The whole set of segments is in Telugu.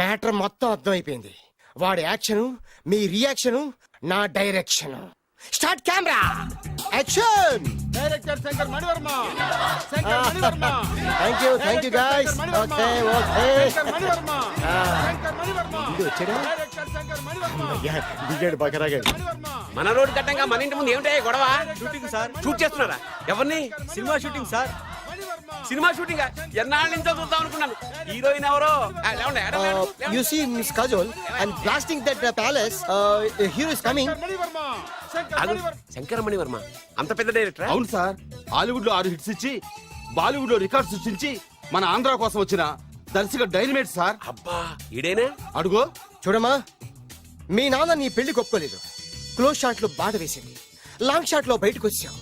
మ్యాటర్ మొత్తం అర్థమైపోయింది. వాడి యాక్షన్, మీ రియాక్షన్, నా direction. Start camera, action. Director Shankar Mani Varma. Shankar Mani Varma. Thank you guys. Okay okay. Shankar Mani Varma. Shankar Mani Varma. వచ్చాడా? డైరెక్టర్ శంకర్ మణివర్మ. దిగాడు బకరాగాడు. మన రోడ్ కట్టంగా మన ఇంటి ముందు ఏమిటాయి గొడవ? Shooting sir. షూట్ చేస్తున్నారా? ఎవరిని? Cinema shooting sir. Cinema shooting ఎన్నాళ్ళ నుంచో చూద్దాం అనుకున్నాను. హీరోయిన్ ఎవరో? లేవండి, లేవండి. You see Miss Kajol and blasting that palace. Hero is coming. Mani Varma. Shankar ఆగు. మణివర్మ. శంకరమణి వర్మ అంత పెద్ద డైరెక్టర్? అవును సార్, హాలీవుడ్ లో 6 హిట్స్ ఇచ్చి బాలీవుడ్ లో రికార్డ్ సృష్టించి మన ఆంధ్ర కోసం వచ్చిన దర్శక డైనమేట్ సార్. అబ్బా ఈడేనా? అడుగో. చూడమ్మా, మీ నాన్న నీ పెళ్లి ఒప్పుకోలేదు. క్లోజ్ షాట్ లో బాధ వేసింది, లాంగ్ షాట్ లో బయటకు వచ్చావు,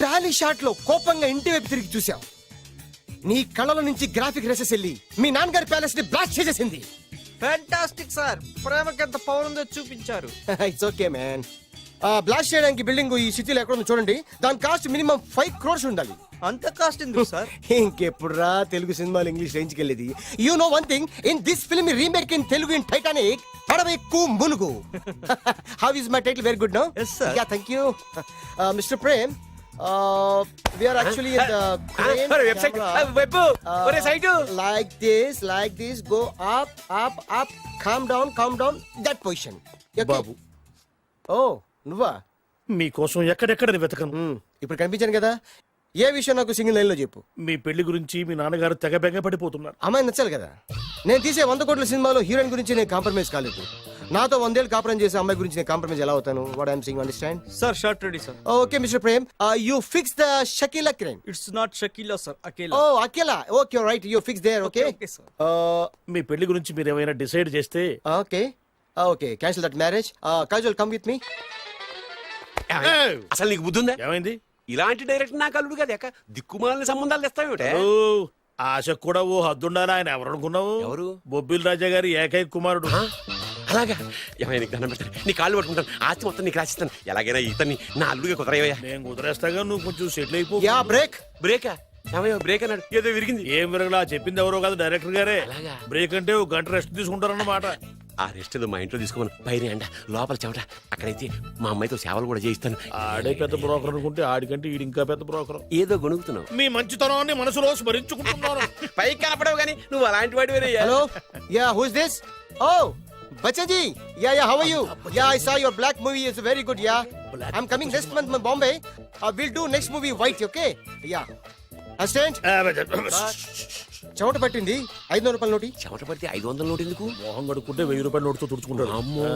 టాలీ షాట్ లో కోపంగా ఇంటి వైపు తిరిగి చూసావు. నీ కళ్ళల నుంచి గ్రాఫిక్ రెసెస్ వెళ్ళి మీ నాన్నగారి ప్యాలెస్ ని బ్లాస్ట్ చేసేసింది. ఫ్యాంటాస్టిక్ సార్, ప్రేమకి ఎంత పవర్ ఉందో చూపించారు. It's okay man. బ్లాస్ట్ చేయడానికి బిల్డింగ్ ఈ సిటీలో ఎక్కడ ఉందో చూడండి. దాని కాస్ట్ మినిమం 5 crores ఉండాలి. అంత కాస్ట్ ఎందుకు సార్? ఇంకెప్పుడు రా తెలుగు సినిమాలు ఇంగ్లీష్ రేంజ్కి వెళ్ళేది. You know one thing, in this film remake in Telugu in Titanic, పడవెక్కు మునుగు. How is my title? Very good no. Yes, sir. Yeah thank you mister Prem. We are actually in the crane website camera. Web ఒరే site Like this, go up, calm down, that position. Okay? బాబు, Oh, నువ్వా? మీకోసం ఎక్కడెక్కడ వెతకను. ఇప్పుడు కనిపించాను కదా. ఏ విషయం నాకు సింగిల్ లైన్ లో చెప్పు. మీ పెళ్లి గురించి మీ నాన్నగారు తెగ బెంగ పడిపోతున్నారు. అమ్మాయి నచ్చాలి కదా. నేను తీసే 100 కోట్ల సినిమాలో హీరోయిన్ గురించి నేను కాంప్రమైజ్ కాలేదు. నాతో 100 ఏళ్ళు కాపురం చేసే అమ్మాయి గురించి నేను కాంప్రమైజ్ ఎలా అవుతాను? What I'm sing, understand? Sir short ready sir. Okay mister Prem, you fix the Shakeela crime. It's not Shakeela sir, Akela. Oh Akela. Okay right, you fix there. Okay Okay, sir. మీ పెళ్లి గురించి మీరు ఏమైనా డిసైడ్ చేస్తే okay cancel that marriage. Kajal come with me. అసలు నీకు బుద్ధి ఉందా? ఏమైంది? ఇలాంటి డైరెక్టర్ నాకు అల్లుడు కదా ఎక్క దిక్కుమాలని సంబంధాలు తెస్తావేమిటే? ఓ, ఆశకు కూడా ఓ హద్దుండాలి. ఆయన ఎవరు అనుకున్నావు? ఎవరు? బొబ్బిల్ రాజా గారి ఏకైక కుమారుడు. అలాగా? ఏమైనా నీకు దండం పెడతాను, నీ కాళ్ళు పట్టుకుంటాను, ఆస్తి మొత్తం నీకు రాసిస్తాను. ఎలాగైనా ఇతన్ని నా అల్లుడిగా కుదరయ్యా. నేను కుదిరేస్తాగా, నువ్వు కొంచెం సెటిల్ అయిపో. Yeah break. బ్రేకా? ఏమయ్యో బ్రేక్ అన్నాడు, ఏదో విరిగింది. ఏం విరగలా, చెప్పింది ఎవరో కాదు, డైరెక్టర్ గారే. అలాగా? బ్రేక్ అంటే ఒక గంట రెస్ట్ తీసుకుంటారన్నమాట. ఆ రెస్ట్ ఏదో మా ఇంట్లో తీసుకోమని, పైన అండ లోపల చెమట. అక్కడైతే మా అమ్మాయితో సేవలు కూడా చేయిస్తాను. ఆడే పెద్ద బ్రోకర్ అనుకుంటే ఆడికంటే ఈడు ఇంకా పెద్ద బ్రోకర్. ఏదో గొణుగుతున్నావు. మీ మంచితనాన్ని మనసులో స్మరించుకుంటున్నాను. పైకి కనపడవు కానీ నువ్వు అలాంటి వాడి. Hello, yeah who is this? Oh Bachchan ji. Yeah how are you? Yeah I saw your Black movie is very good. Yeah I am coming next month in Bombay. We'll do next movie white, okay? Yeah. Assistant, చెమట పట్టింది. 500 రూపాయల నోటి. చెమట పడితే 500 నోటు ఎందుకు? మోహం కడుక్కుంటే 1000 రూపాయల నోటుతో తుడుచుకుంటాడు. అమ్మో,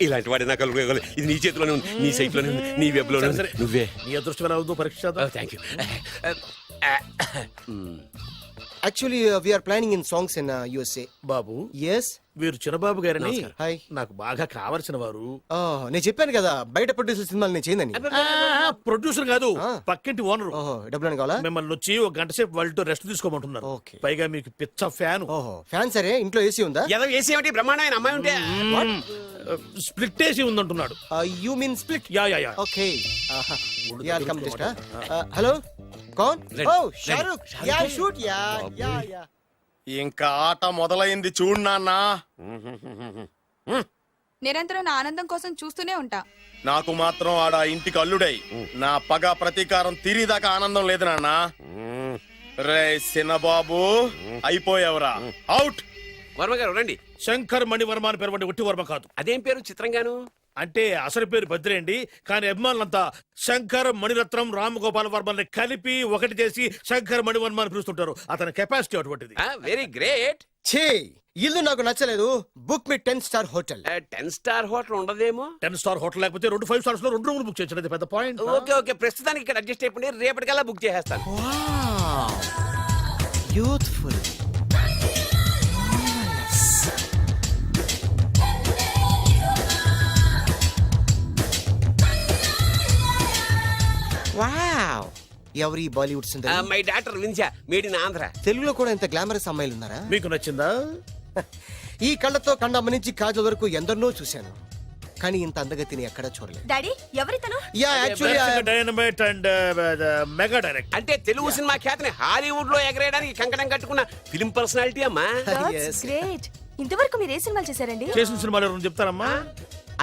ఇలాంటి వాడి నాకు అల్లుడు. ఇది నీ చేతిలోనే ఉంది, నీ సైట్ లోనే ఉంది, నీ వెబ్ లోనే ఉంది. నువ్వే. నీ అదృష్టం ఎలా ఉందో పరీక్ష చేద్దాం. Thank you. Actually, we are planning in songs in USA. Babu, Yes. వీరు చిన్నబాబు గారని హాయ్. నాకు బాగా కావలసిన వారు. నేను చెప్పాను కదా బయట ప్రొడ్యూసర్ సినిమాలు నేను చేయనని. ప్రొడ్యూసర్ కాదు, ఆ. పక్కింటి ఓనరు. ఓహో, డబ్బులు కావాలా? మిమ్మల్ని వచ్చి ఒక గంట సేపు వాళ్ళతో రెస్ట్ తీసుకోమంటున్నారు. ఓకే. పైగా మీకు పిచ్చ ఫ్యాన్. ఓహో, ఫ్యాన్ సరే. ఇంట్లో ఏసీ ఉందా? ఏదో ఏసీ ఏమిటి, బ్రహ్మాండమైన అమ్మాయి ఉంటే. స్ప్లిట్ ఏసీ ఉందంటున్నాడు. You mean split? Yeah yeah yeah. Okay. Yeah come just. Hello, కౌన్? Oh Shahrukh. Yeah shoot. Yeah yeah yeah. ఇంకా ఆట మొదలైంది చూడు నాన్న. నిరంతరం నా ఆనందం కోసం చూస్తూనే ఉంటా. నాకు మాత్రం ఆడ ఇంటికి అల్లుడై నా పగ ప్రతీకారం తీరిదాకా ఆనందం లేదు నాన్న. రే సినబాబు, అయిపోయావురా, అవుట్. వర్మ గారు రండి. శంకర్ మణివర్మ అని పేరు ఒట్టి వర్మ కాదు. అదేం పేరు చిత్రంగాను? అంటే అసలు పేరు భద్రేండి, కానీ అభిమానులంతా శంకర్ మణిరత్నం రామగోపాల వర్మని కలిపి ఒకటి చేసి శంకర్ మణివర్మ అని పిలుస్తుంటారు. అతని కెపాసిటీ అటువంటిది. Very great. ఛీ, ఇల్లు నాకు నచ్చలేదు. బుక్ మీ 10 star హోటల్. 10 స్టార్ హోటల్ ఉండదేమో. 10 star హోటల్ లేకపోతే 2 5 stars లో 2 రూములు బుక్ చేయొచ్చు. అది పెద్ద పాయింట్. ఓకే ఓకే, ప్రస్తుతానికి ఇక్కడ అడ్జస్ట్ అయిపోయి రేపటికల్లా బుక్ చేసేస్తాను. బ్యూటిఫుల్. వావ్, ఎవరి బాలీవుడ్ సుందరి? మై డాక్టర్ విన్సా, మేడ్ ఇన్ ఆంధ్ర. తెలుగులో కూడా ఇంత గ్లామరస్ అమ్మాయిలు ఉన్నారా? మీకు నచ్చిందా? ఈ కళ్ళతో కండమ్మ నుంచి కాజల్ వరకు ఎందరినో చూశాను, కానీ ఇంత అందగతిని ఎక్కడా చూడలేదు. డాడీ ఎవరితను? Yeah actually dynamite and mega direct. అంటే తెలుగు సినిమా ఖ్యాతిని హాలీవుడ్ లో ఎగరేయడానికి కంకణం కట్టుకున్న ఫిలిం పర్సనాలిటీ అమ్మా. Yes. గ్రేట్. ఇంతవరకు మీరు ఏ సినిమాలు చేశారండి? చేసిన సినిమాలు ఎవరు చెప్తారమ్మా?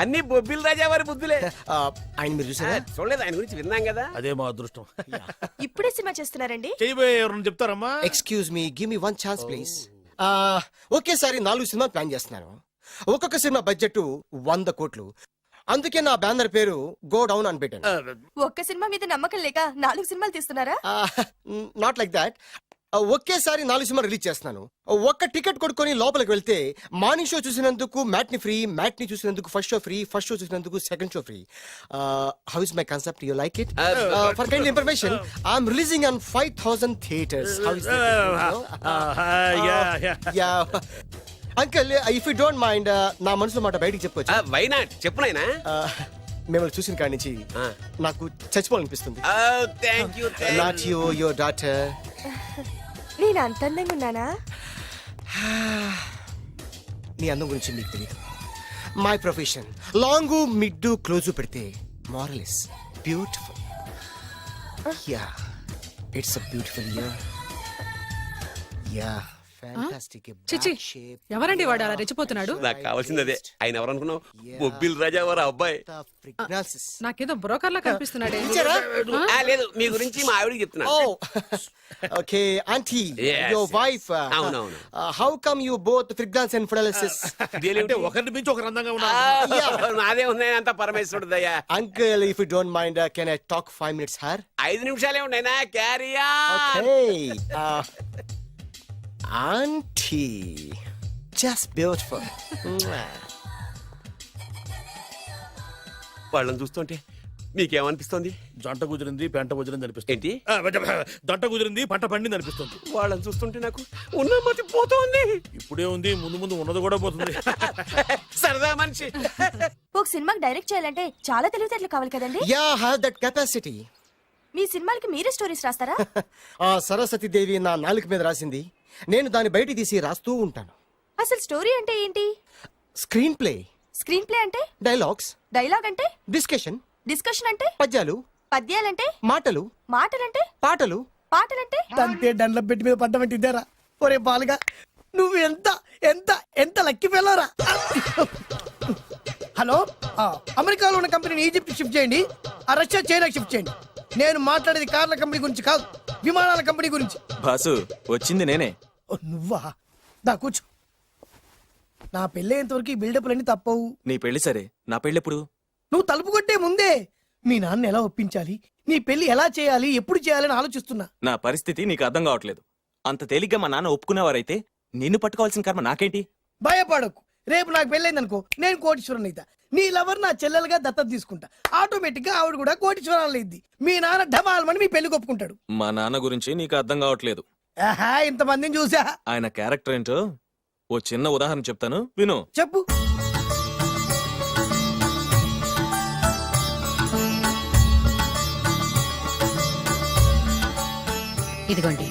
అన్ని బొబ్బిల్ రాజా వారి బుద్ధులే. ఆయన మీరు చూసారా? చూడలేదు, ఆయన గురించి విన్నాం కదా. అదే మా అదృష్టం. ఇప్పుడే సినిమా చేస్తున్నారండి? చేయబోయే ఎవరు చెప్తారమ్మా? Excuse me, give me 1 chance please. ఒకేసారి 4 సినిమా ప్లాన్ చేస్తున్నాను. ఒక్కొక్క సినిమా బడ్జెట్ 100 కోట్లు. అందుకే నా బ్యానర్ పేరు గో డౌన్ అని పెట్టాను. ఒక్క సినిమా మీద నమ్మకం లేక 4 సినిమాలు తీస్తున్నారా? Not like that. ఒకేసారి 4 సినిమా రిలీజ్ చేస్తున్నాను. ఒక్క టికెట్ కొనుక్కొని లోపలికి వెళ్తే మార్నింగ్ షో చూసినందుకు మ్యాట్ని ఫ్రీ, మ్యాట్ని చూసినందుకు first show free, first show చూసినందుకు second show free. How is my concept? You like it? For kind information, I'm releasing on 5000 theatres. How is uncle, if you don't mind, నా మనసులో మాట బయటికి చెప్పుకోవచ్చు. Why not? చెప్పు నాయనా. మిమ్మల్ని చూసిన కాడి నుంచి నాకు చచ్చిపోవాలనిపిస్తుంది. Thank you. Not you, your daughter. నేను అంత అందంగా ఉన్నానా? నీ అందం గురించి మీకు తెలియదు. My profession long mid close పెడితే moral is beautiful. Yeah, it's a beautiful year. Yeah, fantastic. చిచి, ఎవరండి వాడు అలా రెచ్చిపోతున్నాడు? నాకు కావాల్సింది అదే. ఆయన ఎవరు అనుకున్నావు? బొబ్బిల్ రాజా వారి అబ్బాయి. నాకేదో బ్రోకర్ లా కనిపిస్తున్నాడే. లేదు, మీ గురించి మా ఆవిడకి చెప్తున్నా. Okay aunty, Yes, your wife. అవునవును. How come you both fragrance and ఫిడాలిసిస్? అంటే ఒకరిని మించి ఒకరు అందంగా ఉన్నారు. నాదే ఉన్నాయి అంత పరమేశ్వరుడు దయ్యా. Uncle, if you don't mind, can I talk 5 minutes her? 5 నిమిషాలే ఉన్నాయినా. క్యారియా. Aunty, just beautiful. వాళ్ళని చూస్తుంటే మీకేమనిపిస్తుంది? జంట కుదిరింది, పెంట కుదిరింది అనిపిస్తుంది. ఏంటి? దంట కుదిరింది, పంట పండింది అనిపిస్తుంది. వాళ్ళని చూస్తుంటే నాకు ఉన్న మతి పోతోంది. ఇప్పుడే ఉంది, ముందు ముందు ఉన్నది కూడా పోతుంది. సరదా మనిషి. ఒక సినిమాకి డైరెక్ట్ చేయాలంటే చాలా తెలివితేటలు కావాలి కదండి? Yeah, have that capacity. మీ సినిమాలకి మీరే స్టోరీస్ రాస్తారా? ఆ సరస్వతి దేవి నా నాలుక మీద రాసింది. నేను దాన్ని బయట తీసి రాస్తూ ఉంటాను. అసలు స్టోరీ అంటే ఏంటి? Screen play. స్క్రీన్ ప్లే అంటే? డైలాగ్స్. డైలాగ్ అంటే? డిస్కషన్. డిస్కషన్ అంటే? పద్యాలు. పద్యాలంటే? మాటలు. మాటలంటే? పాటలు. పాటలంటే? తంతే దండ్ల పెట్టి మీద పడ్డమంటే ఇద్దారా? ఒరే బాలుగా, నువ్వు ఎంత ఎంత ఎంత లక్కీ ఫెలోరా. హలో, అమెరికాలో ఉన్న కంపెనీని ఈజిప్ట్ షిఫ్ట్ చేయండి, ఆ రష్యా చైనా షిఫ్ట్ చేయండి. నేను మాట్లాడేది కార్ల కంపెనీ గురించి కాదు, విమానాల కంపెనీ గురించి. బాసు, వచ్చింది నేనే. నువ్వా? దా కూర్చో. నా పెళ్ళేంతవరకు ఈ బిల్డప్లన్నీ తప్పవు. నీ పెళ్లి సరే, నా పెళ్లి ఎప్పుడు? నువ్వు తలుపు కొట్టే ముందే మీ నాన్న ఎలా ఒప్పించాలి, నీ పెళ్లి ఎలా చేయాలి, ఎప్పుడు చేయాలని ఆలోచిస్తున్నా. నా పరిస్థితి నీకు అర్థం కావట్లేదు. అంత తేలిగ్గా మా నాన్న ఒప్పుకునేవారైతే నిన్ను పట్టుకోవాల్సిన కర్మ నాకేంటి? భయపడకు, రేపు నాకు పెళ్ళైందనుకో, నేను కోటీశ్వరుని అయితా. నీ లవర్ నా చెల్లెలుగా దత్తత తీసుకుంటా. ఆటోమేటిక్ గా ఆవిడ కూడా కోటీశ్వరాలు అయింది. మీ నాన్న ఢమాల్మని మీ పెళ్లి ఒప్పుకుంటాడు. మా నాన్న గురించి నీకు అర్థం కావట్లేదు. ఆహా, ఇంతమందిని చూసా. ఆయన క్యారెక్టర్ ఏంటో ఓ చిన్న ఉదాహరణ చెప్తాను, విను. చెప్పు. ఇదిగోండి.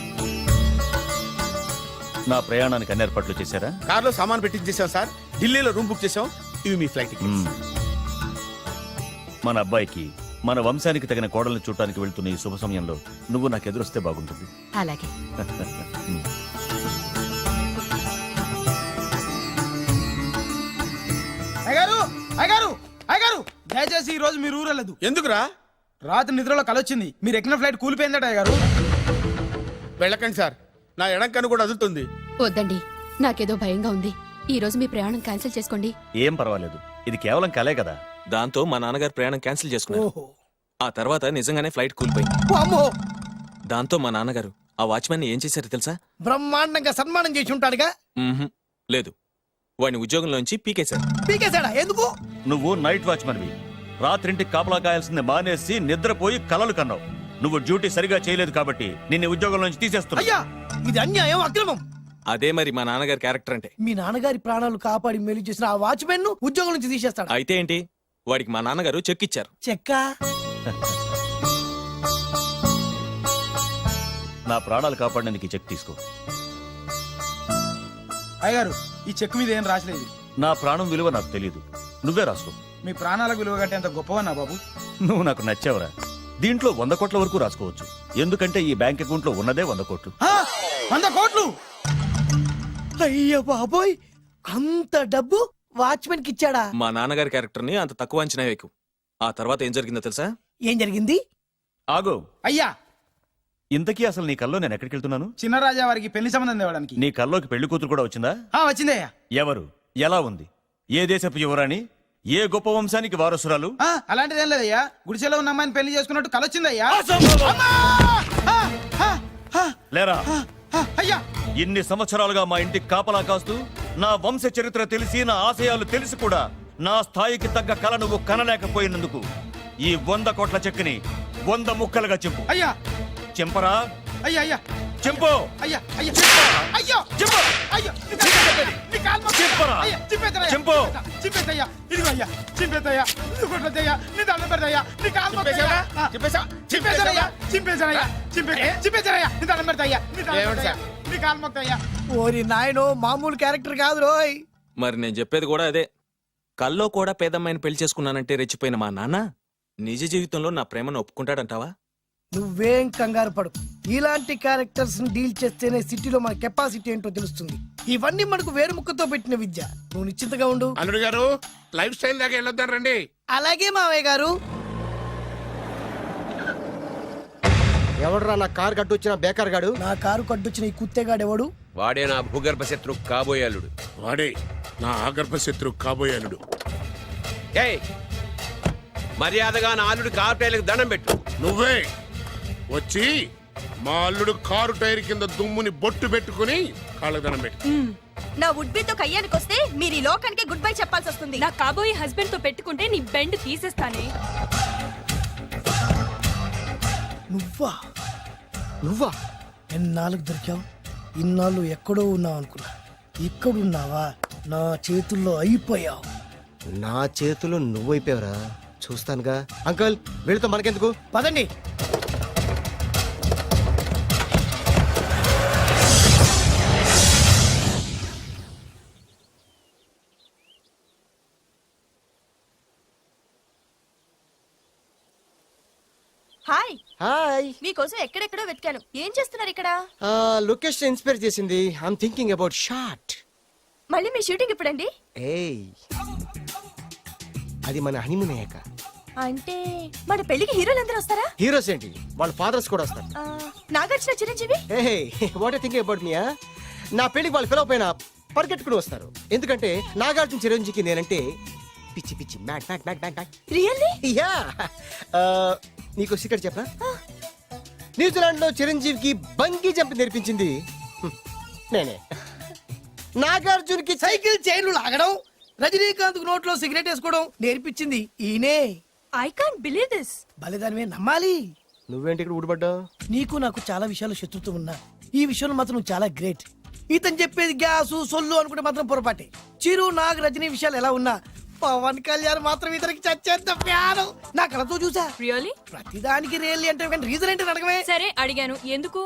నా ప్రయాణానికి అన్ని ఏర్పాట్లు చేశారా? కార్లో సామాన్ పెట్టించేసాం సార్. ఢిల్లీలో రూమ్ బుక్ చేసాం. ఇవి మీ ఫ్లైట్ టికెట్స్. మన అబ్బాయికి మన వంశానికి తగిన కోడల్ని చూడటానికి వెళ్తున్న ఈ శుభ సమయంలో నువ్వు నాకు ఎదురొస్తే బాగుంటుంది. అలాగే. అయ్యగారు, అయ్యగారు, అయ్యగారు, దయచేసి ఈ రోజు మీరు ఊరెళ్ళదు. ఎందుకురా? రాత్రి నిద్రలో కలొచ్చింది. మీరు ఎక్కిన ఫ్లైట్ కూలిపోయిందట అయ్యగారు. వెళ్ళకండి సార్, నా ఎడం కన్ను కూడా అదులుతుంది. వద్దండి, నాకేదో భయంగా ఉంది. ఈ రోజు మీ ప్రయాణం క్యాన్సిల్ చేసుకోండి. ఏం పర్వాలేదు, ఇది కేవలం కలే కదా. దాంతో మా నాన్నగారు ప్రయాణం క్యాన్సిల్ చేసుకున్నారు. ఆ తర్వాత నిజంగానే ఫ్లైట్ కూలిపోయింది. అమ్మో, దాంతో మా నాన్నగారు ఆ వాచ్మెన్ ఏం చేశారో తెలుసా? బ్రహ్మాండంగా సన్మానం చేసి ఉంటాడుగా. మ్మ్హ్. లేదు, వాడిని ఉద్యోగంలోంచి పీకేశారు. పీకేశాడా? ఎందుకు? నువ్వు నైట్ వాచ్మన్వి. రాత్రింటికి కాపలా కాయాల్సింది మానేసి నిద్రపోయి కలలు కన్నావు. నువ్వు డ్యూటీ సరిగా చేయలేదు కాబట్టి నిన్ను ఉద్యోగం నుంచి తీసేస్తున్నా. అయ్యా, ఇది అన్యాయం, అక్రమం. అదే మరి మా నాన్నగారి క్యారెక్టర్ అంటే. మీ నాన్నగారి ప్రాణాలు కాపాడి మేలు చేసిన ఆ వాచ్మెన్ ను ఉద్యోగం నుంచి తీసేస్తాడు. అయితే ఏంటి, వాడికి మా నాన్నగారు చెక్ ఇచ్చారు. చెక్క? నా ప్రాణాలు కాపాడడానికి చెక్ తీసుకో. అయ్యగారు, ఈ చెక్ మీద ఏం రాసలేదు. నా ప్రాణం విలువ నాకు తెలియదు, నువ్వే రాసుకో. మీ ప్రాణాలకు విలువ కట్టేంత గొప్పవన్నా బాబు. నువ్వు నాకు నచ్చావురా. దీంట్లో 100 కోట్ల వరకు రాసుకోవచ్చు, ఎందుకంటే ఈ బ్యాంక్ అకౌంట్ లో ఉన్నదే 100 కోట్లు. 100 కోట్లు? అయ్య బాబోయ్, అంత డబ్బు వాచ్మెన్ కి ఇచ్చాడా? మా నాన్నగారి క్యారెక్టర్ ని అంత తక్కువ అంచనా వేయకు. ఆ తర్వాత ఏం జరిగిందో తెలుసా? ఏం జరిగింది? ఆగు. అయ్యా, ఇంతకీ అసలు నీ కల్లో నేను ఎక్కడికి వెళ్తున్నాను? చిన్నరాజా వారికి పెళ్లి సంబంధం తేవడానికి. నీ కల్లోకి పెళ్లి కూతురు కూడా వచ్చిందా? వచ్చిందయ్యా. ఎవరు? ఎలా ఉంది? ఏ దేశపు యువరాణి? ఏ గొప్ప వంశానికి వారసురాలు? అలాంటిదేం లేదయ్యా, గుడిసెలో ఉన్న అమ్మాయిని పెళ్లి చేసుకున్నట్టు కలొచ్చిందయ్యా. లేరా? అయ్యా, ఇన్ని సంవత్సరాలుగా మా ఇంటికి కాపలా కాస్తూ నా వంశ చరిత్ర తెలిసి నా ఆశయాలు తెలిసి కూడా నా స్థాయికి తగ్గ కళ నువ్వు కనలేకపోయినందుకు ఈ 100 కోట్ల చెక్కుని 100 ముక్కలుగా చెప్పు. అయ్యా, చెంపరా? అయ్యా, అయ్యా, చెంపు. అయ్యా, అయ్యా, అయ్యో, చెప్పు. అయ్యో, నీ కాలు మొక్కు. చెప్పరా? అయ్యా, చింపేద్దయ్యా. చెంపు. చింపేద్దయ్యా. ఇదిగో అయ్యా, చింపేద్దయ్యా. నువ్వు కొట్టద్దయ్యా, నీ దండం పెడతాయ్యా, నీ కాలు మొక్కుతాయ్యా. చింపేశానయ్యా, చింపేశానయ్యా, చింపేశానయ్యా, నీ దండం పెడతాయ్యా, నీ దండం పెడతాయ్యా, నీ కాలు మొక్కుతాయ్యా. ఓరి నాయనో, మామూలు క్యారెక్టర్ కాదు రోయ్. మరి నేను చెప్పేది కూడా అదే. కల్లో కూడా పేదమ్మాయిని పెళ్లి చేసుకున్నానంటే రెచ్చిపోయిన మా నాన్న నిజ జీవితంలో నా ప్రేమను ఒప్పుకుంటాడంటావా? నువ్వేం కంగారు పడు. ఇలాంటి క్యారెక్టర్స్ డీల్ చేస్తేనే సిటీలో మన కెపాసిటీ ఏంటో తెలుస్తుంది. ఇవన్నీ మనకు వేరు ముక్కతో పెట్టిన విద్య. నువ్వు నిశ్చింతగా ఉండు. అల్లుడు గారు, లైఫ్ స్టైల్ దాకా వెళ్ళొద్దాం రండి. అలాగే మావయ్య గారు. ఎవడరా నా కారు కట్టొచ్చిన బేకార్ గాడు? నా కారు కడ్డొచ్చిన ఈ కుత్తేగాడు ఎవడు? వాడే నా భూగర్భ శత్రు కాబోయాలుడు. వాడే నా ఆగర్భ శత్రు కాబోయాలుడు. ఏయ్, మర్యాదగా నా అల్లుడు కారు టైర్లకు దండం పెట్టు. నువ్వే వచ్చి మా అల్లుడు కారు టైర్ కింద దుమ్ముని బొట్టు పెట్టుకుని కాళ్ళ దండం పెట్టు. నా వుడ్బీతో కయ్యానికి వస్తే మీరు ఈ లోకానికి గుడ్ బై చెప్పాల్సి వస్తుంది. నా కాబోయే హస్బెండ్ తో పెట్టుకుంటే నీ బెండ్ తీసేస్తానే. నువ్వా? నువ్వా? ఎన్నాళ్ళకు దొరికావు? ఇన్నాళ్ళు ఎక్కడో ఉన్నావు అనుకున్నా. ఇక్కడున్నావా? నా చేతుల్లో అయిపోయావు. నా చేతిలో నువ్వైపోయావురా. చూస్తానుగా. అంకల్, వీళ్ళతో మనకెందుకు? పదండి. హాయ్. హాయ్. మీకోసం ఎక్కడెక్కడో వెతికాను. ఏం చేస్తున్నారు ఇక్కడ? లొకేషన్ ఇన్స్పైర్ చేసింది. I'm thinking about short. మళ్ళీ మీ షూటింగ్ ఎప్పుడండి? ఏయ్, అది మన హనీమూన్ అయ్యాక. అంటే మన పెళ్లికి హీరోలందరూ వస్తారా? హీరోస్ ఏంటి, వాళ్ళ ఫాదర్స్ కూడా వస్తారు. Nagarjuna, Chiranjeevi. What you thinking about me? నా పెళ్లికి వాళ్ళు పిలవపోయినా పరిగెట్టుకుని వస్తారు. ఎందుకంటే నాగార్జున చిరంజీవికి నేనంటే పిచ్చి పిచ్చి మ్యాట్ మ్యాట్ మ్యాట్ మ్యాట్ మ్యాట్. రియల్లీ? యా. నీకు సీక్రెట్ చెప్పనా? న్యూజిలాండ్ లో చిరంజీవికి బంగీ జంప్ నేర్పించింది నేనే. నాగార్జున్ కి సైకిల్ చైన్లు లాగడం, రజనీకాంత్ నోట్లో సిగరెట్ వేసుకోవడం నేర్పించింది ఈయనే. I can't believe this. బలిదానమే నమ్మాలి. నువ్వేంటి ఇక్కడ ఊడిపడ్డావు? నీకు నాకు చాలా విషయాలు శత్రుత్వం ఉన్నా ఈ విషయంలో మాత్రం నువ్వు చాలా గ్రేట్. ఇతను చెప్పేది గ్యాసు సొల్లు అనుకుంటే మాత్రం పొరపాటే. చిరు, నాగ్, రజనీ విషయాలు ఎలా ఉన్నా పవన్ కళ్యాణ్ మాత్రం ఇతనికి చచ్చేంత ప్యాను. నా కళతో చూసా. రియల్లీ? ప్రతిదానికి రియల్లీ అంటే రీజన్ ఏంటని అడగమే. సరే అడిగాను, ఎందుకు?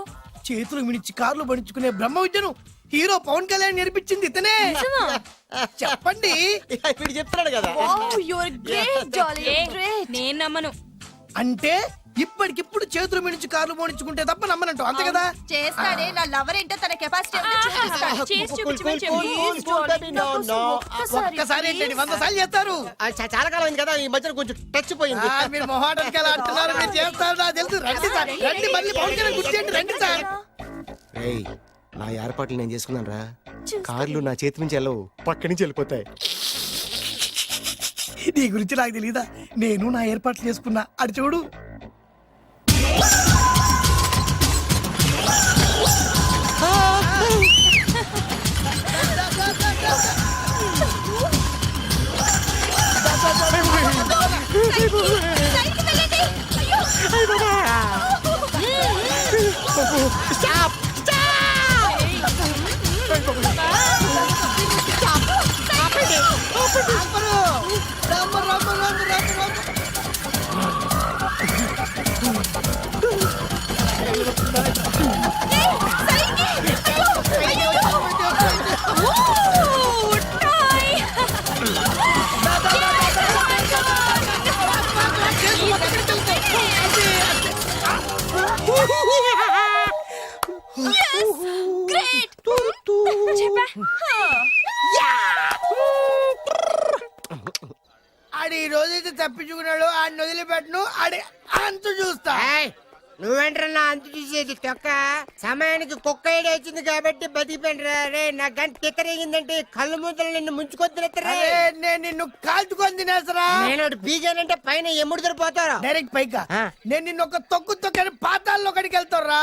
చేతులు మిడిచి కార్లు పడించుకునే బ్రహ్మ విద్యను హీరో పవన్ కళ్యాణ్ నేర్పించింది ఇతనే. చెప్పండి. ఇప్పుడు చెప్తున్నాడు కదా. నేను నమ్మను. అంటే ఇప్పటికిప్పుడు చేతులు మిడిచి కార్లు పోనించుకుంటే తప్ప నమ్మనంటావు, అంతే కదా? చేస్తాడే. నా లవర్ ఏంటో తన కెపాసిటీ ఒక్కసారి ఏంటండి 100 సార్లు చేస్తారు. చాలా కాలం అయింది కదా, ఈ మధ్యన కొంచెం టచ్ పోయింది. మీరు మొహాటానికి ఎలా అంటున్నారు? మీరు చేస్తారు, నాకు తెలుసు. రండి సార్, రండి. మళ్ళీ పవన్ కళ్యాణ్ గుర్తు చేయండి. రండి సార్. ఏయ్, నా ఏర్పాట్లు నేను చేసుకున్నాను రా. కార్లు నా చేతి నుంచి వెళ్ళవు, పక్క నుంచి వెళ్ళిపోతాయి. నీ గురించి నాకు తెలియదా? నేను నా ఏర్పాట్లు చేసుకున్నా. అటు చూడు. Great! రోజైతే తప్పించుకున్నాడు ఆడిని వదిలిపెట్టను ఆడి అంత చూస్తా. నువ్వేంట్రన్నా అంత చూసేది తొక్క సమయానికి కుక్క ఏడి వచ్చింది కాబట్టి బతికిపోయినరా రే. నా గంట తిక్కరేగిందంటే కళ్ళు ముద్దలు నిన్ను ముంచుకొద్దురెత్తరా. నేను నిన్ను కాల్చుకొని తినేసరా. నేను బీగానంటే పైన ఎముడు దొరిపోతారా డైరెక్ట్ పైగా. నేను నిన్ను ఒక తొక్కు తొక్కని పాతాల్లో కడికి వెళ్తారా.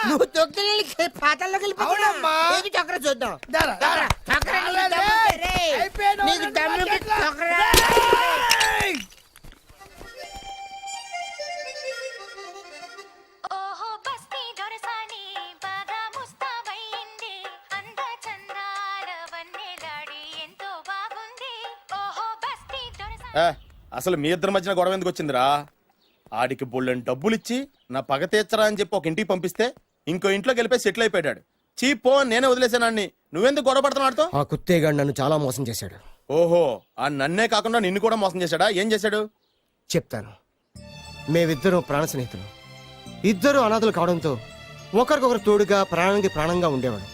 నువ్వు తొక్కి పాతాల్లోకి వెళ్ళిపోవడమ్మా. చక్ర చూద్దాం. అసలు మీ ఇద్దరి మధ్యన గొడవ ఎందుకు వచ్చిందిరా? ఆడికి బుళ్ళని డబ్బులు ఇచ్చి నా పగ తీర్చరా అని చెప్పి ఒక ఇంటికి పంపిస్తే ఇంకో ఇంట్లోకి వెళ్ళిపోయి సెటిల్ అయిపోయాడు. చీపో నేనే వదిలేసానాన్ని. నువ్వెందుకు గొడవ పడుతున్నాడుతో? ఆ కుత్తేగాడు నన్ను చాలా మోసం చేశాడు. ఓహో, ఆ నన్నే కాకుండా నిన్ను కూడా మోసం చేశాడా? ఏం చేశాడు చెప్తాను. మేమిద్దరం ప్రాణ స్నేహితులు. ఇద్దరు అనాథలు కావడంతో ఒకరికొకరు తోడుగా ప్రాణానికి ప్రాణంగా ఉండేవాళ్ళం.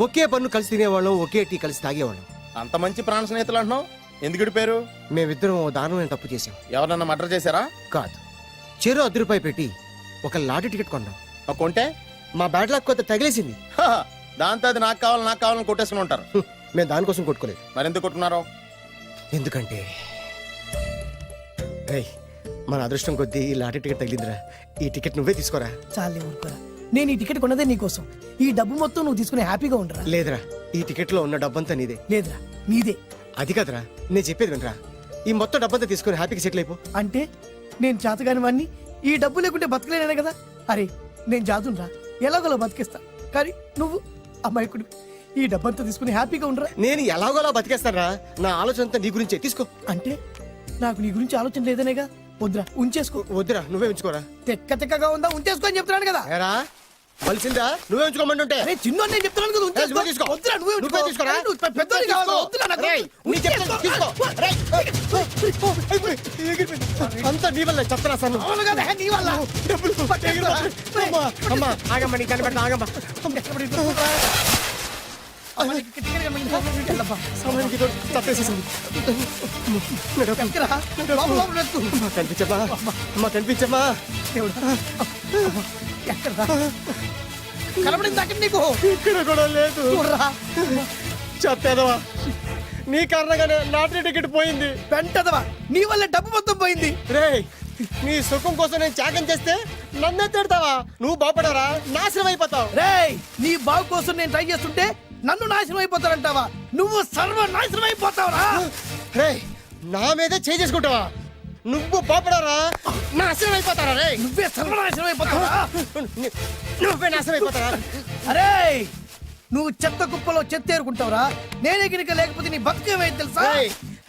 ఒకే పన్ను కలిసి తినేవాళ్ళం, ఒకే టీ కలిసి తాగేవాళ్ళం. అంత మంచి ప్రాణ స్నేహితులు అంటున్నావు, ఎందుకు పేరు? మేమిద్దరం ఓ దారుణమైన తప్పు చేశాం. ఎవరన్నా మర్డర్ చేశారా? కాదు, చెరో ₹10 పెట్టి ఒక లాటరీ టికెట్ కొన్నాం. కొంటే మా బ్యాడ్ లక్ కొత్త తగిలేసింది. దాంతో అది నాకు కావాలని కొట్టేసుకుని ఉంటారు. మేము దానికోసం కొట్టుకోలేదు. మరెందుకు కొట్టుకున్నారో? ఎందుకంటే రేయ్, మన అదృష్టం కొద్దీ ఈ లాటరీ టికెట్ తగిలిందిరా. ఈ టికెట్ నువ్వే తీసుకోరా. చాలే ఊరుకోరా. నేను ఈ టికెట్ కొన్నదే నీకోసం. ఈ డబ్బు మొత్తం నువ్వు తీసుకుని హ్యాపీగా ఉండరా. లేదురా, ఈ టికెట్ లో ఉన్న డబ్బంతా నీదే. లేదురా, నీదే. అది కాదురా, నేను చెప్పేది వినరా. ఈ మొత్తం డబ్బంతా తీసుకుని హ్యాపీగా సెటిల్ అయిపో. అంటే నేను చేతగాని వాడిని, ఈ డబ్బు లేకుంటే బతకలేనే కదా. అరే నేను జాతునరా, ఎలాగోలా బతికేస్తా. కానీ నువ్వు అమ్మాయికుడు, ఈ డబ్బంతా తీసుకుని హ్యాపీగా ఉండరా. నేను ఎలాగోలా బతికేస్తారా. నా ఆలోచన అంతా నీ గురించే. తీసుకో. అంటే నాకు నీ గురించి ఆలోచన లేదనేగా. వద్దురా, ఉంచేసుకో. వద్దురా, నువ్వే ఉంచుకోరా. తెక్కగా ఉందా, ఉంచేసుకో అని చెప్తున్నాను కదా. ఏరా కలిసిందా? నువ్వే ఉంచుకోమంటుంటే చిన్న నేను చెప్తున్నాను కదా, ఉంచేసుకో. తీసుకో. వద్దురా, నువ్వే నువ్వే ఉంచుకో. తీసుకోరా. నువ్వు పెద్దోడివి కావాలి. వద్దురా, నాకు రేయ్, నీ చెప్తాను, తీసుకో. రేయ్, అంతా నీ వల్ల చెప్తారా సార్. అవును కదా, నీ వల్ల. అమ్మా ఆగమ్మా, నీ కనిపెడతా ఆగమ్మా. కనిపించమ్మా, అమ్మా కనిపించమ్మా. కనబడింది అక్కడ నీకు. ఇక్కడ కూడా లేదు. చెప్పేదవా, నీ కారణంగానే లాటరీ టికెట్ పోయింది. వెంటదవా, నీ వల్ల డబ్బు మొత్తం పోయింది. రేయ్, నీ సుఖం కోసం నేను త్యాగం చేస్తే నన్నే తిడతావా? నువ్వు బాగుపడారా, నాశనం అయిపోతావు. రేయ్, నీ బాగు కోసం నేను ట్రై చేస్తుంటే నన్ను నాశనం అయిపోతానంటావా? నువ్వు సర్వనాశనం అయిపోతావురా. రేయ్, నా మీదే చేసుకుంటావా? నువ్వు బాగుపడారా, నాశనం అయిపోతారా. రే, నువ్వే సర్వనాశనం అయిపోతావా? నువ్వే నాశనం అయిపోతారా. అరే, నువ్వు చెత్త కుప్పలో చెత్త ఏరుకుంటావురా. నేనే గినక లేకపోతే నీ బతుకేమైంది తెలుసా?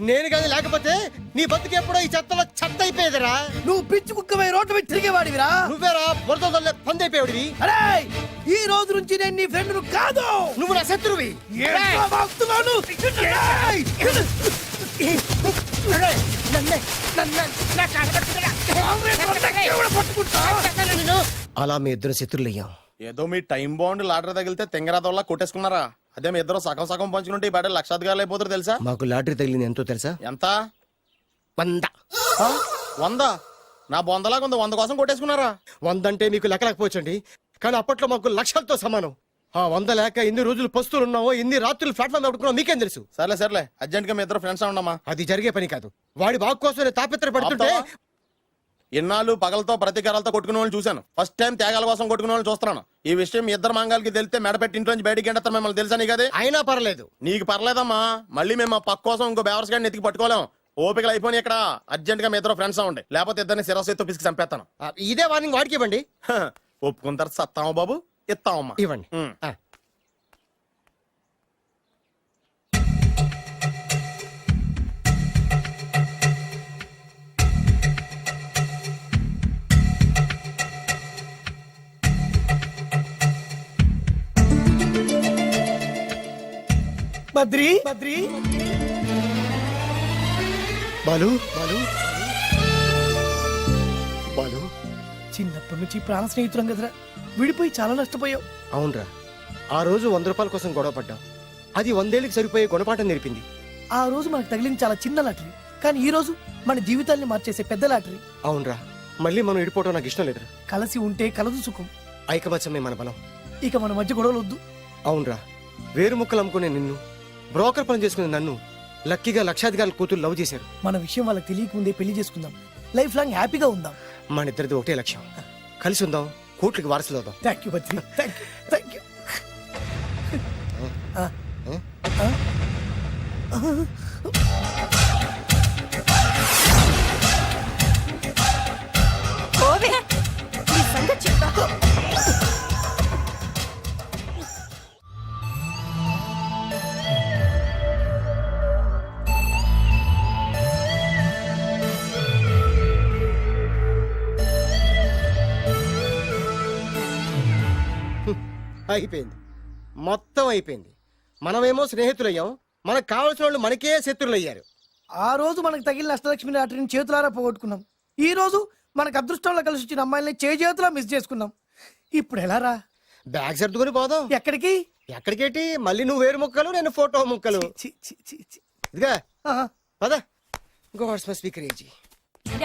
నేను కానీ లేకపోతే నీ బతుకు ఎప్పుడో ఈ చెత్తలో చెత్త అయిపోయేదిరా. నువ్వు పిచ్చి కుక్కవై రోడ్డు మీద తిరిగేవాడివిరా. నువ్వేరా బురదలే పంది అయిపోయాడివి. అరే, ఈ రోజు నుంచి నేను నీ ఫ్రెండ్ కాదు, నువ్వు నా శత్రువి. అలా మీ ఇద్దరు శత్రులయ్యాం. ఏదో మీ టైం బాండ్ లాటరీ తగిలితే తెంగరాదోళ్ళ కొట్టేసుకున్నారా? అదే మీ ఇద్దరు సగం సగం పంచుకుంటే ఈ బయట లక్షాధికారులు అయిపోతారు తెలుసా? మాకు లాటరీ తగిలింది ఎంతో తెలుసా? ఎంత? 100. 100? నా బొందలాగా ఉంది, 100 కోసం కొట్టేసుకున్నారా? 100 అంటే మీకు లెక్క లేకపోవచ్చండి, కానీ అప్పట్లో మాకు లక్షలతో సమానం. ఆ 100 లేక ఎన్ని రోజులు పస్తులు ఉన్నావో, ఎన్ని రాత్రులు ప్లాట్ఫామ్ పెట్టుకున్నావు మీకేం తెలుసు. సర్లే అర్జెంట్ గా మీ ఇద్దరు ఫ్రెండ్స్ ఉండమ్మా. అది జరిగే పని కాదు. వాడి బాగు కోసం తాపిత్ర పడుతుంటే ఇన్నాళ్ళు పగలతో ప్రతీకారాలతో కొట్టుకునే వాళ్ళు చూశాను. ఫస్ట్ టైం త్యాగాల కోసం కొట్టుకునే వాళ్ళు చూస్తున్నాను. ఈ విషయం మీ ఇద్దరు మంగాలకి తెలిస్తే మెడపెట్టి ఇంట్లోంచి బయటికి ఎండతారు. మిమ్మల్ని తెలుసా నీకు? అది అయినా పర్లేదు. నీకు పర్లేదమ్మా, మళ్ళీ మేము పక్క కోసం ఇంకో బేవర్స్ గాడిని ఎత్తికి పట్టుకోలేం. ఓపికలు అయిపోయి ఇక్కడ అర్జెంట్ గా మీ ఇద్దరు ఫ్రెండ్స్ ఉండే, లేకపోతే ఇద్దరిని శిరస్సుతో పిసికి చంపేస్తాను. ఇదే వార్నింగ్ వాడికి ఇవ్వండి. ఒప్పుకుంటారు సత్తామా బాబు? ఇస్తామమ్మా, ఇవ్వండి. బద్రి బాలు చిన్నప్పటి నుంచి ప్రాణ స్నేహితులం కదరా, విడిపోయి చాలా నష్టపోయావు. అవునరా, ఆ రోజు ₹100 కోసం గొడవ పడ్డాం. అది 100 ఏళ్ళకి సరిపోయే గుణపాఠం నేర్పింది. ఆ రోజు మనకు తగిలింది చాలా చిన్న లాటరీ, కానీ ఈ రోజు మన జీవితాల్ని మార్చేసే పెద్ద లాటరీ. అవునరా, మళ్ళీ మనం ఇడిపోవడం నాకు ఇష్టం లేదురా. కలిసి ఉంటే కలదు సుఖం. ఐకమత్యమే మన బలం. ఇక మన మధ్య గొడవలు వద్దు. అవునరా, వేరు ముక్కలు అమ్ముకునే నిన్ను, బ్రోకర్ పని చేసుకునే నన్ను లక్కీగా లక్షాధికారుల కూతురు లవ్ చేశారు. మన విషయం వాళ్ళకి తెలియకముందే పెళ్లి చేసుకుందాం. లైఫ్ లాంగ్ హ్యాపీగా ఉందాం. మన ఇద్దరిది ఒకటే లక్ష్యం. కలిసి ఉందాం, కోట్లకి వారసులు అవుదాం. Thank you Badri, thank you, thank you. ఓవే నీ సంగతి చెప్తా. అయిపోయింది, మొత్తం అయిపోయింది. మనమేమో స్నేహితులయ్యాం, మనకు కావలసిన వాళ్ళు మనకే శత్రులయ్యారు. ఆ రోజు మనకు తగిలిన అష్టలక్ష్మి లాటరీని చేతులారా పోగొట్టుకున్నాం. ఈ రోజు మనకు అదృష్టంలో కలిసి వచ్చిన అమ్మాయిల్ని చేతులా మిస్ చేసుకున్నాం. ఇప్పుడు ఎలా రా? బ్యాగ్ సర్దుకొని పోదాం. ఎక్కడికి? ఎక్కడికేటి? మళ్ళీ నువ్వు వేరు ముక్కలు, నేను ఫోటో ముక్కలు. చి, చి, చి, చి. ఇదిగా ఆహా. పద. God's must be crazy.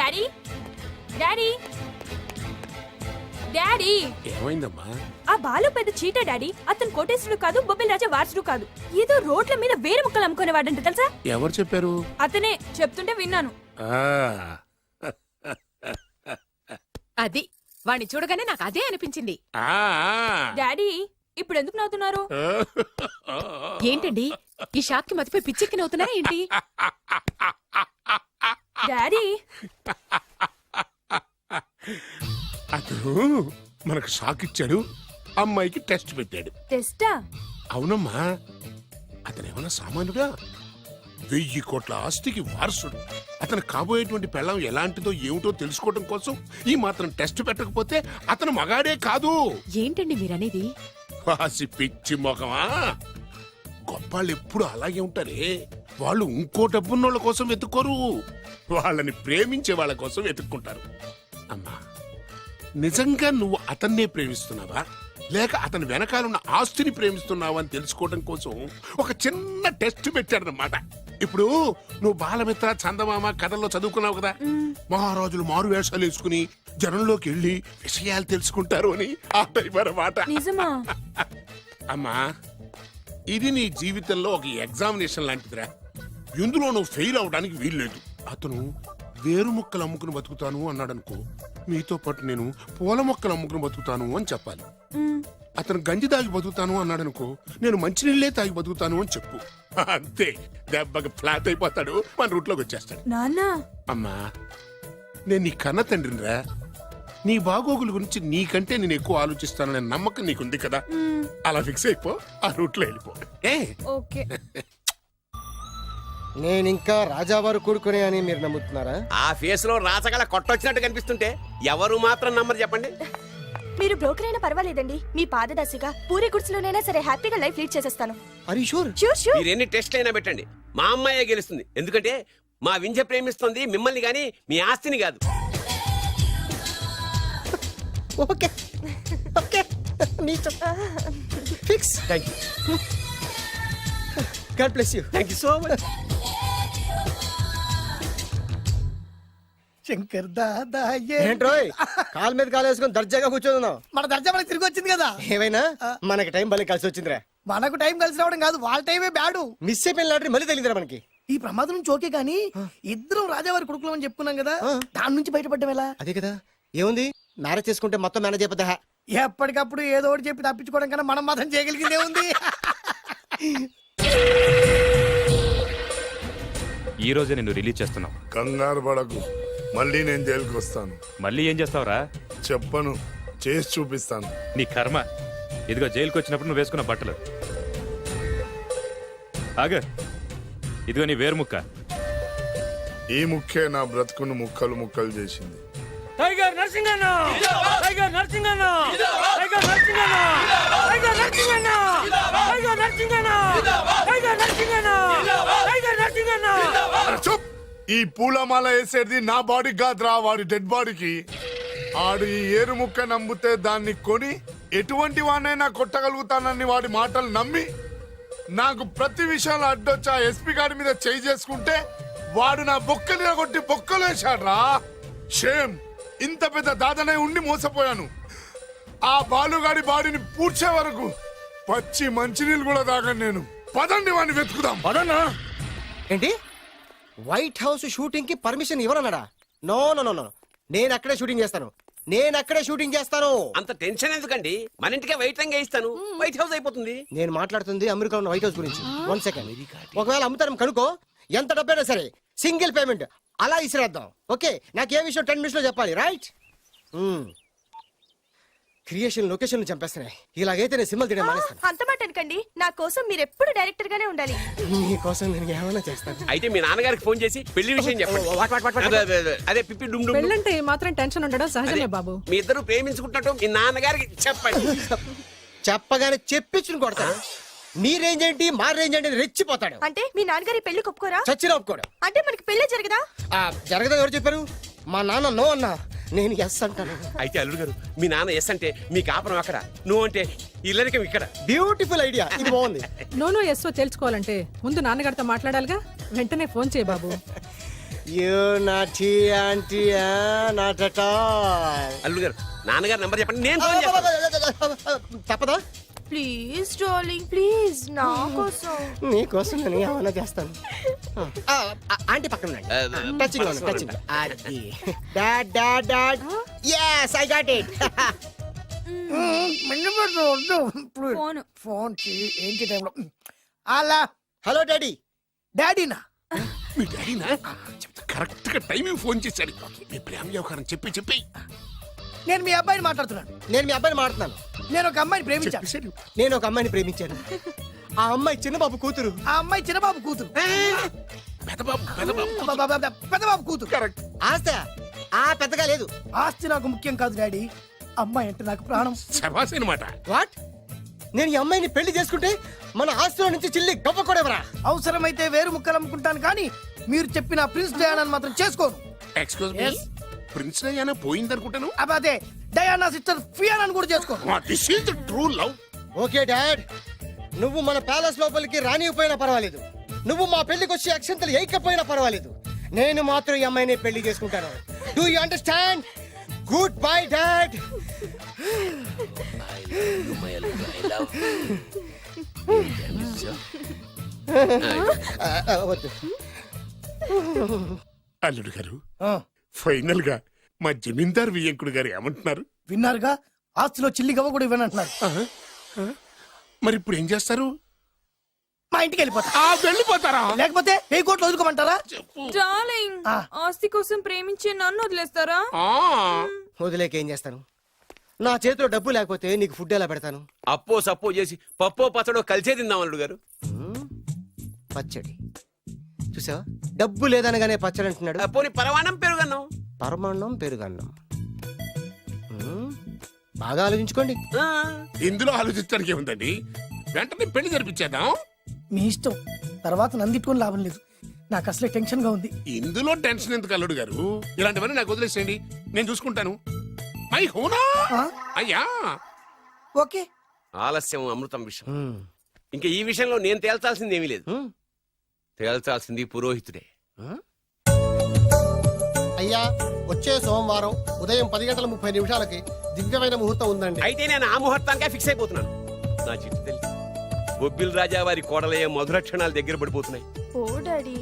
Daddy daddy daddy ఏమైందమ్మా? ఆ బాలు పెద్ద చీట డాడీ. అతను కోటేశ్వరుడు కాదు, బొబ్బిల్ రాజా వారసుడు కాదు. ఏదో రోడ్ల మీద వేరే ముక్కలు అమ్ముకునేవాడంట తెలుసా? ఎవరు చెప్పారు? అతనే చెప్తుంటే విన్నాను. అది వాణ్ణి చూడగానే నాకు అదే అనిపించింది. డాడీ ఇప్పుడు ఎందుకు నవ్వుతున్నారు? ఏంటండి ఈ షాక్ కి మతిపోయి పిచ్చెక్కి నవ్వుతున్నారా ఏంటి? డాడీ అతను మనకు షాక్ ఇచ్చాడు, అమ్మాయికి టెస్ట్ పెట్టాడు. టెస్టా? అవునమ్మా, అతను ఏమన్నా సామాన్యుడా? 1000 కోట్ల ఆస్తికి వారసుడు. అతను కాబోయేటువంటి పెళ్ళం ఎలాంటిదో ఏమిటో తెలుసుకోవడం కోసం ఈ మాత్రం టెస్ట్ పెట్టకపోతే అతను మగాడే కాదు. ఏంటండి మీరనేది? వాసి పిచ్చి మొఖమా, గొప్పాళ్ళు ఎప్పుడు అలాగే ఉంటారే. వాళ్ళు ఇంకో డబ్బున్నోళ్ళ కోసం వెతుక్కోరు, వాళ్ళని ప్రేమించే వాళ్ళ కోసం వెతుక్కుంటారు. అమ్మా, నిజంగా నువ్వు అతన్నే ప్రేమిస్తున్నావా లేక అతని వెనకాలన్న ఆస్తిని ప్రేమిస్తున్నావా అని తెలుసుకోవడం కోసం ఒక చిన్న టెస్ట్ పెట్టాడనమాట. ఇప్పుడు నువ్వు బాలమిత్ర, చందమామ కథల్లో చదువుకున్నావు కదా, మహారాజులు మారు వేషాలు వేసుకుని జనంలోకి వెళ్ళి విషయాలు తెలుసుకుంటారు అని ఆ టైప్ అన్నమాట. నిజమా? అమ్మా, ఇది నీ జీవితంలో ఒక ఎగ్జామినేషన్ లాంటిదిరా. ఇందులో నువ్వు ఫెయిల్ అవడానికి వీల్లేదు. అతను వేరు మొక్కలు అమ్ముకుని బతుకుతాను అన్నాడనుకో, మీతో పాటు నేను పూల మొక్కలు అమ్ముకుని బతుకుతాను అని చెప్పాలి. అతను గంజి తాగి బతుకుతాను అన్నాడనుకో, నేను మంచినీళ్ళే తాగి బతుకుతాను అని చెప్పు. అంతే, దెబ్బకి ఫ్లాట్ అయిపోతాడు, మన రూట్లోకి వచ్చేస్తాడు. నాన్న అమ్మా, నేను నీ కన్న తండ్రినిరా. నీ బాగోగుల గురించి నీకంటే నేను ఎక్కువ ఆలోచిస్తాననే నమ్మకం నీకుంది కదా. అలా ఫిక్స్ అయిపో, ఆ రూట్లో వెళ్ళిపో. ఓకే. నేనింకా రాజావారు కొడుకునే అని మీరు నమ్ముతున్నారా? ఆ ఫేస్ లో రాసగల కొట్టొచ్చినట్టు కనిపిస్తుంటే ఎవరు మాత్రం నమ్మరు చెప్పండి. మీరు బ్రోకర్ అయినా పర్వాలేదండి. మీ పాదదాసిగా పూరి గుడిసెలోనైనా సరే హ్యాపీగా లైఫ్ లీడ్ చేసేస్తాను. Are you sure? Sure sure. మీరు ఎన్ని టెస్ట్ అయినా పెట్టండి, మా అమ్మాయే గెలుస్తుంది. ఎందుకంటే మా వింజ ప్రేమిస్తుంది మిమ్మల్ని గాని మీ ఆస్తిని కాదు. Okay okay, fix. Thank you. God bless you. Thank you so much. Shankar Dada ఏంట్రోయ్, కాలు మీద కాలు వేసుకొని దర్జాగా కూర్చోదున్నావు. మన దర్జా మనకి తిరిగి వచ్చింది కదా. ఏమైనా మనకి టైం భలే కలిసి వచ్చిందిరా. మనకు టైం కలిసి రావడం కాదు, వాళ్ళ టైమే బ్యాడు. మిస్ అయిపోయిన లాటరీ మళ్ళీ తగిలిందిరా మనకి. ఈ ప్రమాదం నుంచి ఓకే గానీ ఇద్దరం రాజావారి కొడుకులం అని చెప్పుకున్నాం కదా, దాని నుంచి బయటపడ్డం ఎలా? అదే కదా, ఏముంది, మ్యారేజ్ చేసుకుంటే మొత్తం మేనేజ్ అయిపోతా. ఎప్పటికప్పుడు ఏదో ఒకటి చెప్పి తప్పించుకోవడం కన్నా మనం మాత్రం చేయగలిగిందే ఉంది. ఈ రోజే నిన్ను రిలీజ్ చేస్తున్నావు. కంగారు పడకు, మళ్ళీ నేను జైలుకి వస్తాను. మళ్ళీ ఏం చేస్తావురా? చెప్పను, చేసి చూపిస్తాను. నీ కర్మ. ఇదిగో జైలుకి వచ్చినప్పుడు నువ్వు వేసుకున్న బట్టలు. ఆగ, ఇదిగో నీ వేరు ముక్క. ఈ ముక్కే నా బ్రతుకును ముక్కలు ముక్కలు చేసింది. టైగర్ నర్సింగన్న, టైగర్ నర్సింగన్న, టైగర్ నర్సింగన్న, టైగర్ నర్సింగన్న, టైగర్ నర్సింగన్న, టైగర్ నర్సింగన్న, టైగర్ నర్సింగన్న. చూప్, ఈ పూలమాల వేసేది నా బాడీ కాదురా, వాడి డెడ్ బాడీకి. ఆడు ఈ ఏరు ముక్క నమ్మితే దాన్ని కొని ఎటువంటి వాడినైనా కొట్టగలుగుతానని వాడి మాటలు నమ్మి నాకు ప్రతి విషయంలో అడ్డొచ్చి ఆ ఎస్పీ గారి మీద చేయి చేసుకుంటే వాడు నా బొక్కలు కొట్టి బొక్కలు వేశాడ్రా. షేమ్, ఇంత పెద్ద దాదనే ఉండి మోసపోయాను. ఆ బాలుగాడి బాడీని పూడ్చే వరకు పచ్చి మంచినీళ్ళు కూడా తాగను నేను. పదండి వాడిని వెతుకుదాం. పదన్నా. ఏంటి వైట్ హౌస్ షూటింగ్ కి పర్మిషన్ ఇవ్వనన్నాడా? నో నో నో నో, నేను అక్కడే షూటింగ్ చేస్తాను. అంత టెన్షన్ ఎందుకండి? మన ఇంటికే వైట్ రంగే ఇస్తాను, వైట్ హౌస్ అయిపోతుంది. నేను మాట్లాడుతుంది అమెరికా ఉన్న వైట్ హౌస్ గురించి. 1 సెకండ్. ఒకవేళ అమ్ముతారం కనుకో, ఎంత డబ్బైనా సరే సింగిల్ పేమెంట్ అలా ఇసిరేద్దాం. ఓకే, నాకు ఏ విషయం 10 మినిట్స్ లో చెప్పాలి, రైట్? Creation location చంపేస్తున్నాయి. ఇలాగైతే నేను సినిమాలు తీయడం మానేస్తాను. అంత మాట అనకండి, నా కోసం మీరు ఎప్పుడు డైరెక్టర్ గానే ఉండాలి. నీ కోసం నేను ఏమైనా చేస్తాను. అయితే మీ నాన్నగారికి ఫోన్ చేసి పెళ్లి విషయం చెప్పండి. అదే పిప్పి డుమ్ డుమ్. పెళ్ళంటే మాత్రం టెన్షన్ ఉండడం సహజమే బాబు. మీ ఇద్దరు ప్రేమించుకుంటున్నట్టు మీ నాన్నగారికి చెప్పండి. చెప్పగానే చెప్పించుని కొడతాడు. నీ రేంజ్ ఏంటి, మా రేంజ్ ఏంటి అని రెచ్చిపోతాడు. అంటే మీ నాన్నగారి పెళ్లి ఒప్పుకోరా? చచ్చిన ఒప్పుకోడు. అంటే మనకి పెళ్లి జరగదా? జరగదని ఎవరు చెప్పారు? మా నాన్న నో అన్నా, నేను ఎస్ అంటాను. అయితే అల్లుడు గారు, మీ నాన్న ఎస్ అంటే మీ కాపురం అక్కడ, నువ్వు అంటే ఇల్లరికం ఇక్కడ. బ్యూటిఫుల్ ఐడియా, ఇది బాగుంది. నోనో ఎస్ఓ తెలుసుకోవాలంటే ముందు నాన్నగారితో మాట్లాడాలిగా. వెంటనే ఫోన్ చేయి బాబు. You naughty aunty, not at all. అల్లుడు గారు, నాన్నగారు నంబర్ చెప్పండి, నేను ఫోన్ చేస్తాను. తప్పదా? ప్లీజ్ డార్లింగ్, ప్లీజ్ నా కోసం. నీ కోసం నేను ఏమైనా చేస్తాను. ఆంటీ పక్కన టచింగ్ టచింగ్. అది dad dad dad. yes I got it. Phone phone ఏంటి టైంలో? అలా హలో డాడీ. డాడీనా? మీ డాడీనా? చెప్తా, కరెక్ట్ గా టైమింగ్ ఫోన్ చేశాడు. మీ ప్రేమ వ్యవహారం చెప్పి నేను మీ అబ్బాయిని మాట్లాడుతున్నాను. నేను మీ అబ్బాయిని మాట్లాడుతున్నాను. నేను ఒక అమ్మాయిని ప్రేమించాను. నేను ఒక అమ్మాయిని ప్రేమించాను. ఆ అమ్మాయి చిన్నబాబు కూతురు. ఆ అమ్మాయి చిన్నబాబు కూతురు. పెద్దబాబు కూతురు. కరెక్ట్. ఆస్తి ఆ పెద్దగా లేదు. ఆస్తి నాకు ముఖ్యం కాదు డాడీ, అమ్మాయి అంటే నాకు ప్రాణం. శబాస్ అనమాట. వాట్? నేను ఈ అమ్మాయిని పెళ్లి చేసుకుంటే మన ఆస్తిలో నుంచి చిల్లి గొప్ప కూడా ఎవరా? అవసరమైతే వేరు ముక్కలు అమ్ముకుంటాను, కానీ మీరు చెప్పిన ప్రిన్స్ డయానాని మాత్రం చేసుకోను. ఎక్స్క్యూజ్ మీ, ప్రిన్స్ డయానా పోయిందనుకుంటాను. అదే డయానా సిస్టర్ ఫియానాని కూడా చేసుకోను. This is the true love. Okay dad, నువ్వు మన ప్యాలెస్ లోపలికి రానిపోయినా పర్వాలేదు, నువ్వు మా పెళ్లికి వచ్చి అక్షంతలు వేయకపోయినా పర్వాలేదు, నేను మాత్రం ఈ అమ్మాయిని పెళ్లి చేసుకుంటాను. Do you understand? Good bye dad. వద్దు. అల్లుడు గారు, ఫైనల్ గా మా జమీందార్ వియ్యంకుడు గారు ఏమంటున్నారు? విన్నారుగా, ఆస్తిలో చిల్లి గవ్వ కూడా ఇవ్వనంటున్నారు. మరి ఇప్పుడు ఏం చేస్తారు? మా ఇంటికి వెళ్ళిపోతా. వెళ్ళిపోతారా? లేకపోతే 1000 కోట్లు వదులుకోమంటారా? డార్లింగ్, ఆస్తి కోసం ప్రేమించే నన్ను వదిలేస్తారా? వదిలేక ఏం చేస్తాను? నా చేతిలో డబ్బు లేకపోతే నీకు ఫుడ్ ఎలా పెడతాను? అప్పో సప్పో చేసి పప్పో పచ్చడో కలిసే తిందాం అల్లుడు గారు. పచ్చడి చూసావా? డబ్బు లేదనగానే పచ్చడి అంటున్నాడు. పోనీ పరమాణం పెరుగన్నాం. పరమాన్నం పెరుగన్నం. బాగా ఆలోచించుకోండి. ఇందులో ఆలోచించడానికి ఏముందండి? వెంటనే పెళ్లి జరిపించేద్దాం. మీ ఇష్టం, తర్వాత నందిట్టుకొని లాభం లేదు. నాకు అసలే టెన్షన్ గా ఉంది. ఇందులో టెన్షన్ ఎందుకు అల్లుడు గారు? ఇలాంటివన్నీ నాకు వదిలేసేయండి, నేను చూసుకుంటాను. మై హోనా అయ్యా. ఓకే. ఆలస్యం అమృతం విషయం. ఇంకా ఈ విషయంలో నేను తేల్చాల్సింది ఏమీ లేదు. తేల్చాల్సింది పురోహితుడే. అయ్యా, వచ్చే సోమవారం ఉదయం 10:30 దివ్యమైన ముహూర్తం ఉందండి. అయితే నేను ఆ ముహూర్తానికే ఫిక్స్ అయిపోతున్నాను. నా చిట్టు తల్లి బొబ్బిల్ రాజా వారి కోడలయ్యే మధుర క్షణాలు దగ్గర పడిపోతున్నాయి. ఓ డాడీ.